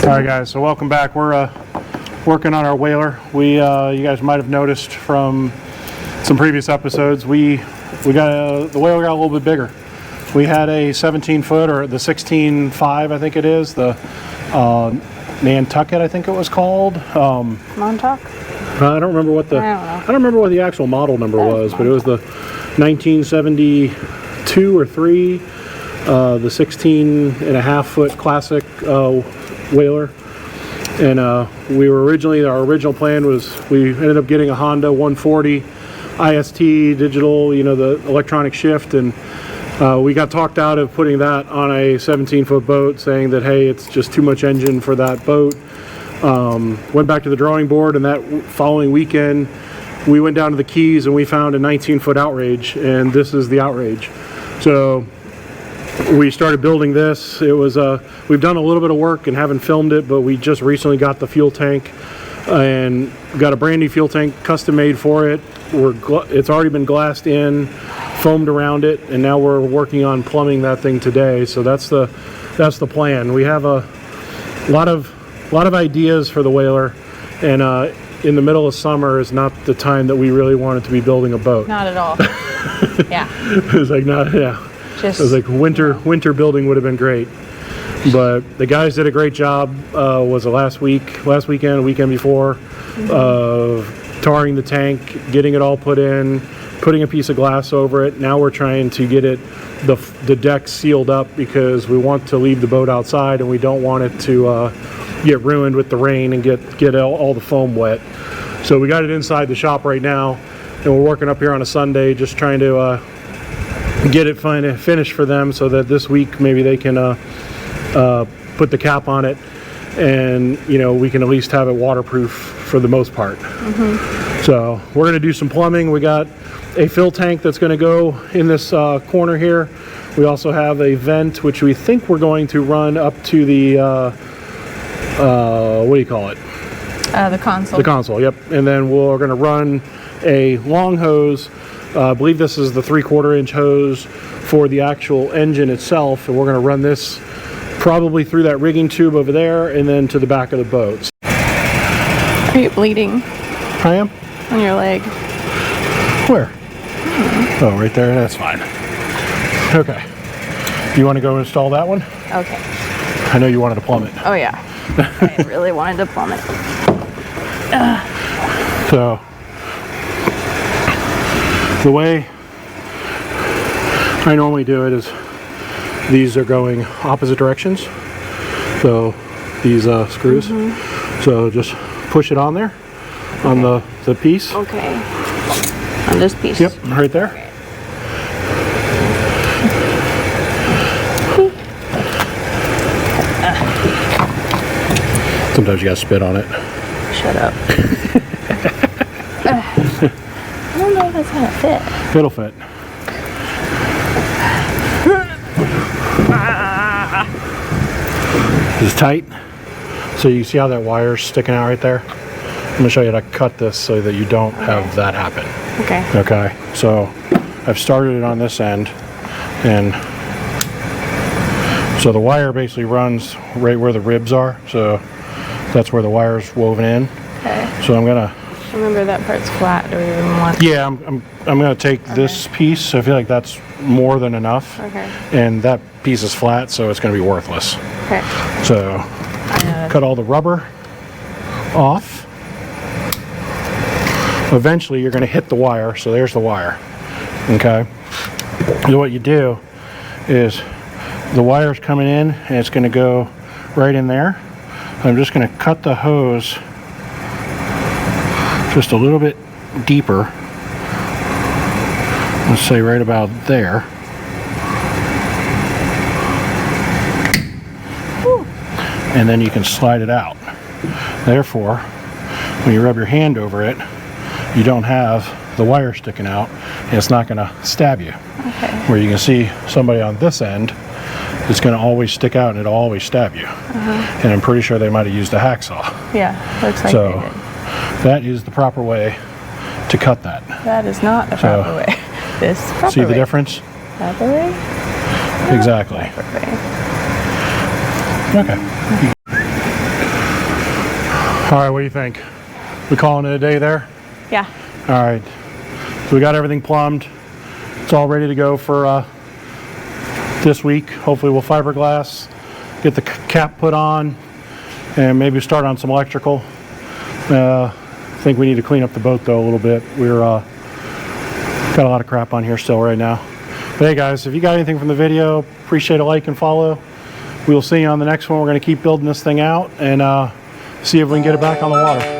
Alright guys, so welcome back. We're working on our whaler. You guys might have noticed from some previous episodes, the whaler got a little bit bigger. We had a 17 foot, or the 16.5 I think it is, the Nantucket I think it was called. Montauk? I don't remember what I don't remember what the actual model number was, but it was the 1972 or 3, the 16.5 foot classic whaler. And our original plan was we ended up getting a Honda 140 IST digital, the electronic shift, and we got talked out of putting that on a 17-foot boat, saying that, hey, it's just too much engine for that boat. Went back to the drawing board, and that following weekend we went down to the Keys and we found a 19-foot Outrage, and this is the Outrage. So we started building this. It was we've done a little bit of work and haven't filmed it, but we just recently got the fuel tank and got a brand new fuel tank custom made for it. It's already been glassed in, foamed around it, and now we're working on plumbing that thing today. So that's the plan. We have a lot of ideas for the whaler, and in the middle of summer is not the time that we really wanted to be building a boat. Not at all. Yeah. It was like it was like winter building would have been great, but the guys did a great job. Was it last weekend, a weekend before, of tarring the tank, getting it all put in, putting a piece of glass over it. Now we're trying to get the deck sealed up, because we want to leave the boat outside and we don't want it to get ruined with the rain and get all the foam wet. So we got it inside the shop right now, and we're working up here on a Sunday, just trying to get it finished for them, so that this week maybe they can put the cap on it, and we can at least have it waterproof for the most part. So we're going to do some plumbing. We got a fill tank that's going to go in this corner here. We also have a vent, which we think we're going to run up to the what do you call it? The console. The console, yep. And then we're going to run a long hose. I believe this is the 3/4 inch hose for the actual engine itself, and we're going to run this probably through that rigging tube over there and then to the back of the boat. Are you bleeding? I am? On your leg. Where? Oh, right there. That's fine. Okay. You want to go install that one? Okay. I know you wanted to plumb it. Oh yeah. I really wanted to plumb it. So the way I normally do it is these are going opposite directions. So these screws. So just push it on there, on the piece. Okay. On this piece? Yep, right there. Okay. Sometimes you gotta spit on it. Shut up. I don't know if that's gonna fit. It'll fit. It's tight. So you see how that wire's sticking out right there? I'm gonna show you how to cut this so that you don't have that happen. Okay. Okay. So I've started it on this end, and so the wire basically runs right where the ribs are. So that's where the wire's woven in. Okay. So I'm gonna. Remember that part's flat. Do we even want? Yeah, I'm gonna take this piece. I feel like that's more than enough. Okay. And that piece is flat, so it's gonna be worthless. Okay. So cut all the rubber off. Eventually, you're gonna hit the wire. So there's the wire. Okay. So what you do is the wire's coming in, and it's gonna go right in there. I'm just going to cut the hose just a little bit deeper. Let's say right about there. And then you can slide it out. Therefore, when you rub your hand over it, you don't have the wire sticking out, and it's not going to stab you. Okay. Where you can see somebody on this end, it's going to always stick out and it'll always stab you. And I'm pretty sure they might have used a hacksaw. Yeah, looks like so they did. That is the proper way to cut that. That is not the proper way. This proper see the way. difference? Proper way? Exactly. Proper way. Okay. All right, what do you think? We calling it a day there? Yeah. All right. So we got everything plumbed. It's all ready to go for this week. Hopefully we'll fiberglass, get the cap put on, and maybe start on some electrical. I think we need to clean up the boat though a little bit. We're got a lot of crap on here still right now. But hey guys, if you got anything from the video, appreciate a like and follow. We will see you on the next one. We're going to keep building this thing out and see if we can get it back on the water.